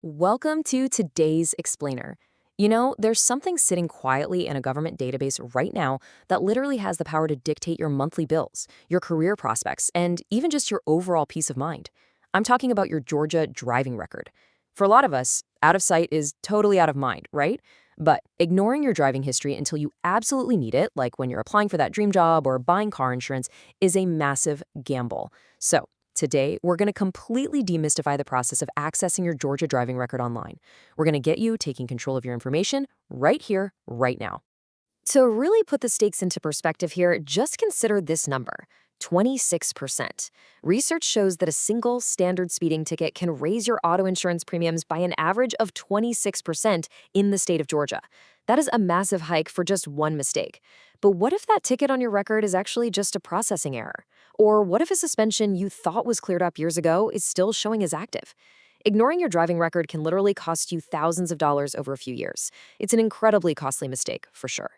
Welcome to today's explainer. There's something sitting quietly in a government database right now that literally has the power to dictate your monthly bills, your career prospects, and even just your overall peace of mind. I'm talking about your Georgia driving record. For a lot of us, out of sight is totally out of mind, right? But ignoring your driving history until you absolutely need it, like when you're applying for that dream job or buying car insurance, is a massive gamble. So, today, we're going to completely demystify the process of accessing your Georgia driving record online. We're going to get you taking control of your information right here, right now. To really put the stakes into perspective here, just consider this number, 26%. Research shows that a single standard speeding ticket can raise your auto insurance premiums by an average of 26% in the state of Georgia. That is a massive hike for just one mistake. But what if that ticket on your record is actually just a processing error? Or what if a suspension you thought was cleared up years ago is still showing as active? Ignoring your driving record can literally cost you thousands of dollars over a few years. It's an incredibly costly mistake, for sure.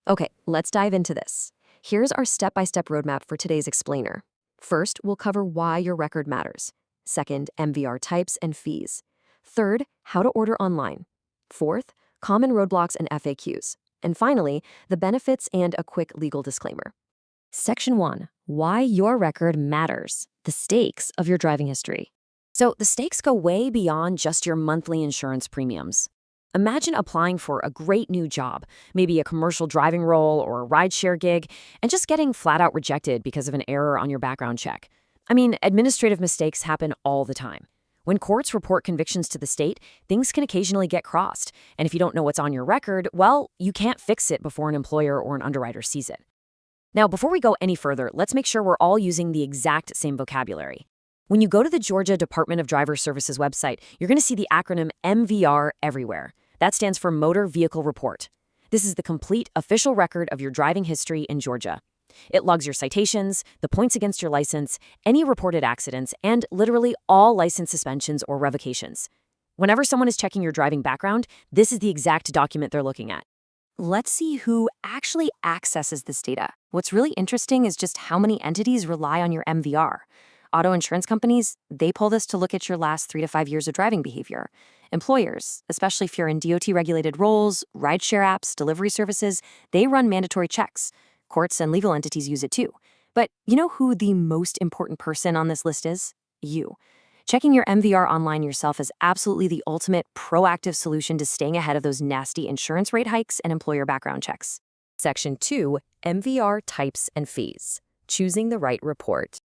Okay, let's dive into this. Here's our step-by-step roadmap for today's explainer. First, we'll cover why your record matters. Second, MVR types and fees. Third, how to order online. Fourth, common roadblocks and FAQs. And finally, the benefits and a quick legal disclaimer. Section 1. Why your record matters. The stakes of your driving history. So the stakes go way beyond just your monthly insurance premiums. Imagine applying for a great new job, maybe a commercial driving role or a rideshare gig, and just getting flat out rejected because of an error on your background check. Administrative mistakes happen all the time. When courts report convictions to the state, things can occasionally get crossed, and if you don't know what's on your record, well, you can't fix it before an employer or an underwriter sees it. Now, before we go any further, let's make sure we're all using the exact same vocabulary. When you go to the Georgia Department of Driver Services website, you're going to see the acronym MVR everywhere. That stands for Motor Vehicle Report. This is the complete official record of your driving history in Georgia. It logs your citations, the points against your license, any reported accidents, and literally all license suspensions or revocations. Whenever someone is checking your driving background, this is the exact document they're looking at. Let's see who actually accesses this data. What's really interesting is just how many entities rely on your MVR. Auto insurance companies, they pull this to look at your last 3 to 5 years of driving behavior. Employers, especially if you're in DOT-regulated roles, rideshare apps, delivery services, they run mandatory checks. Courts and legal entities use it too. But you know who the most important person on this list is? You. Checking your MVR online yourself is absolutely the ultimate proactive solution to staying ahead of those nasty insurance rate hikes and employer background checks. Section 2, MVR types and fees. Choosing the right report.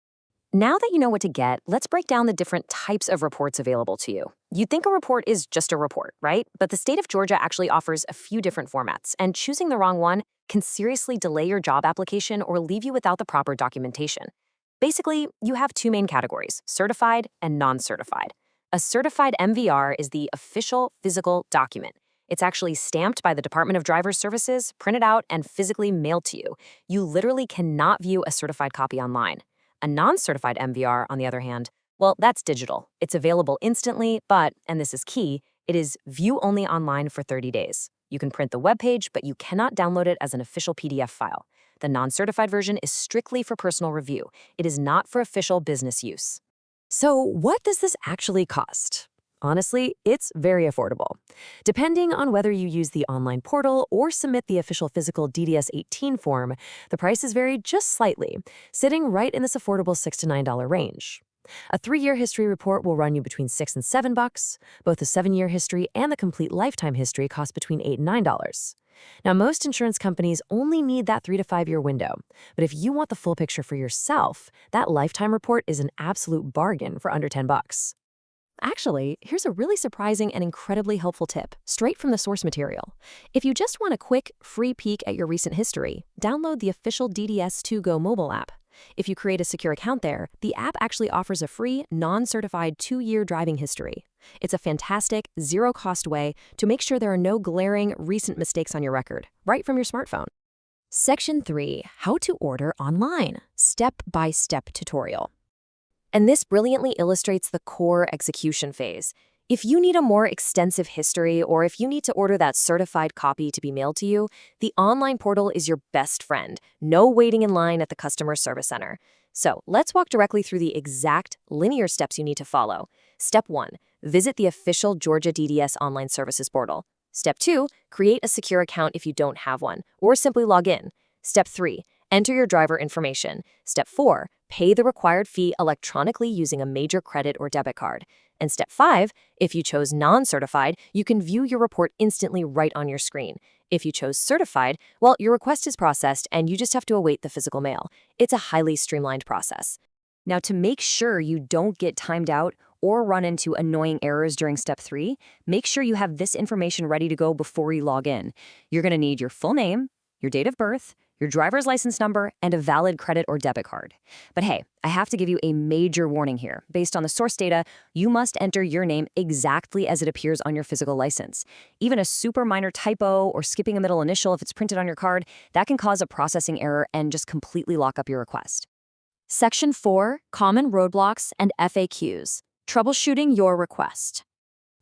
Now that you know what to get, let's break down the different types of reports available to you. You'd think a report is just a report, right? But the state of Georgia actually offers a few different formats, and choosing the wrong one can seriously delay your job application or leave you without the proper documentation. Basically, you have two main categories, certified and non-certified. A certified MVR is the official physical document. It's actually stamped by the Department of Driver Services, printed out, and physically mailed to you. You literally cannot view a certified copy online. A non-certified MVR, on the other hand, well, that's digital. It's available instantly, but, and this is key, it is view only online for 30 days. You can print the web page, but you cannot download it as an official PDF file. The non-certified version is strictly for personal review. It is not for official business use. So what does this actually cost? Honestly, it's very affordable. Depending on whether you use the online portal or submit the official physical DDS-18 form, the prices vary just slightly, sitting right in this affordable $6 to $9 range. A 3-year history report will run you between $6 and $7. Both the 7-year history and the complete lifetime history cost between $8 and $9. Now, most insurance companies only need that 3 to 5 year window, but if you want the full picture for yourself, that lifetime report is an absolute bargain for under $10. Actually, here's a really surprising and incredibly helpful tip, straight from the source material. If you just want a quick, free peek at your recent history, download the official DDS2 Go mobile app. If you create a secure account there, the app actually offers a free, non-certified 2-year driving history. It's a fantastic, zero-cost way to make sure there are no glaring, recent mistakes on your record, right from your smartphone. Section 3, How to Order Online, Step-by-Step Tutorial. And this brilliantly illustrates the core execution phase. If you need a more extensive history or if you need to order that certified copy to be mailed to you, the online portal is your best friend. No waiting in line at the customer service center. So let's walk directly through the exact linear steps you need to follow. Step 1. Visit the official Georgia DDS online services portal. Step 2, create a secure account if you don't have one, or simply log in. Step 3, enter your driver information. Step 4, pay the required fee electronically using a major credit or debit card. And Step 5, if you chose non-certified, you can view your report instantly right on your screen. If you chose certified, well, your request is processed and you just have to await the physical mail. It's a highly streamlined process. Now, to make sure you don't get timed out or run into annoying errors during Step 3, make sure you have this information ready to go before you log in. You're going to need your full name, your date of birth, your driver's license number, and a valid credit or debit card. But hey, I have to give you a major warning here. Based on the source data, you must enter your name exactly as it appears on your physical license. Even a super minor typo or skipping a middle initial if it's printed on your card, that can cause a processing error and just completely lock up your request. Section 4, Common Roadblocks and FAQs. Troubleshooting your request.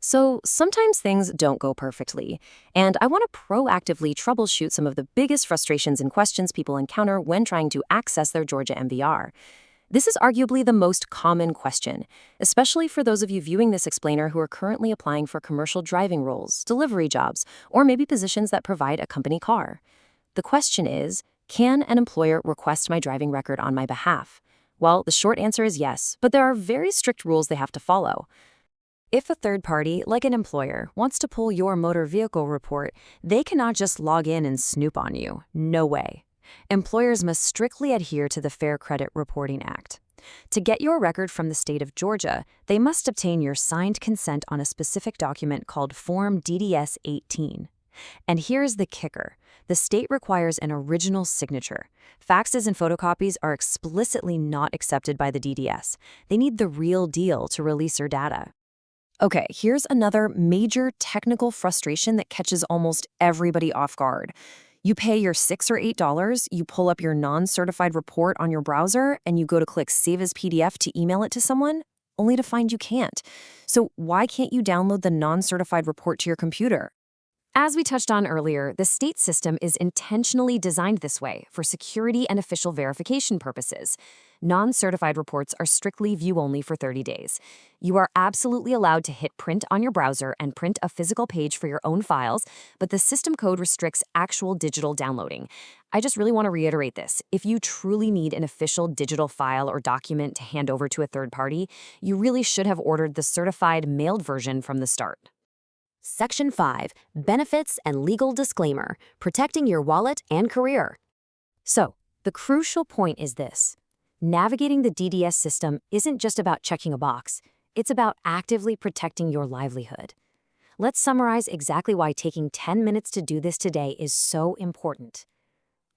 So sometimes things don't go perfectly, and I want to proactively troubleshoot some of the biggest frustrations and questions people encounter when trying to access their Georgia MVR. This is arguably the most common question, especially for those of you viewing this explainer who are currently applying for commercial driving roles, delivery jobs, or maybe positions that provide a company car. The question is, can an employer request my driving record on my behalf? Well, the short answer is yes, but there are very strict rules they have to follow. If a third party, like an employer, wants to pull your motor vehicle report, they cannot just log in and snoop on you. No way. Employers must strictly adhere to the Fair Credit Reporting Act. To get your record from the state of Georgia, they must obtain your signed consent on a specific document called Form DDS-18. And here's the kicker. The state requires an original signature. Faxes and photocopies are explicitly not accepted by the DDS. They need the real deal to release your data. Okay, here's another major technical frustration that catches almost everybody off guard. You pay your $6 or $8, you pull up your non-certified report on your browser, and you go to click Save as PDF to email it to someone, only to find you can't. So why can't you download the non-certified report to your computer? As we touched on earlier, the state system is intentionally designed this way for security and official verification purposes. Non-certified reports are strictly view-only for 30 days. You are absolutely allowed to hit print on your browser and print a physical page for your own files, but the system code restricts actual digital downloading. I just really want to reiterate this. If you truly need an official digital file or document to hand over to a third party, you really should have ordered the certified mailed version from the start. Section 5, Benefits and Legal Disclaimer, Protecting Your Wallet and Career. So, the crucial point is this. Navigating the DDS system isn't just about checking a box. It's about actively protecting your livelihood. Let's summarize exactly why taking 10 minutes to do this today is so important.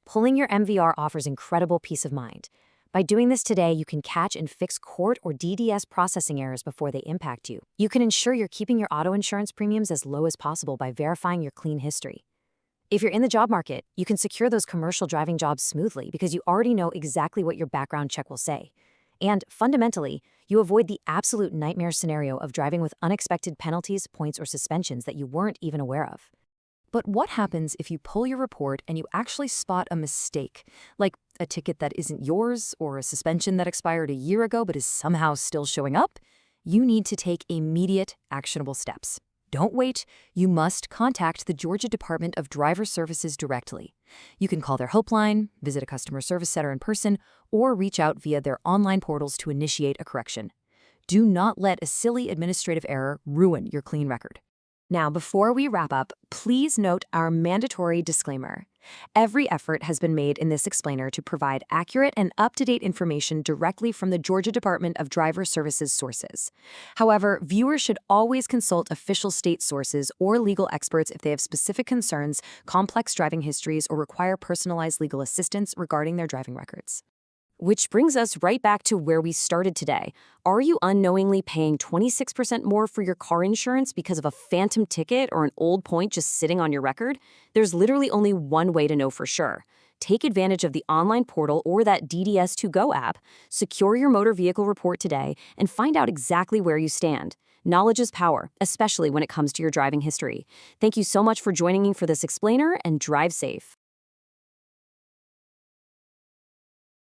Pulling your MVR offers incredible peace of mind. By doing this today, you can catch and fix court or DDS processing errors before they impact you. You can ensure you're keeping your auto insurance premiums as low as possible by verifying your clean history. If you're in the job market, you can secure those commercial driving jobs smoothly because you already know exactly what your background check will say. And fundamentally, you avoid the absolute nightmare scenario of driving with unexpected penalties, points, or suspensions that you weren't even aware of. But what happens if you pull your report and you actually spot a mistake, like a ticket that isn't yours or a suspension that expired a year ago but is somehow still showing up? You need to take immediate, actionable steps. Don't wait. You must contact the Georgia Department of Driver Services directly. You can call their helpline, visit a customer service center in person, or reach out via their online portals to initiate a correction. Do not let a silly administrative error ruin your clean record. Now, before we wrap up, please note our mandatory disclaimer. Every effort has been made in this explainer to provide accurate and up-to-date information directly from the Georgia Department of Driver Services sources. However, viewers should always consult official state sources or legal experts if they have specific concerns, complex driving histories, or require personalized legal assistance regarding their driving records. Which brings us right back to where we started today. Are you unknowingly paying 26% more for your car insurance because of a phantom ticket or an old point just sitting on your record? There's literally only one way to know for sure. Take advantage of the online portal or that DDS2Go app, secure your motor vehicle report today, and find out exactly where you stand. Knowledge is power, especially when it comes to your driving history. Thank you so much for joining me for this explainer, and drive safe.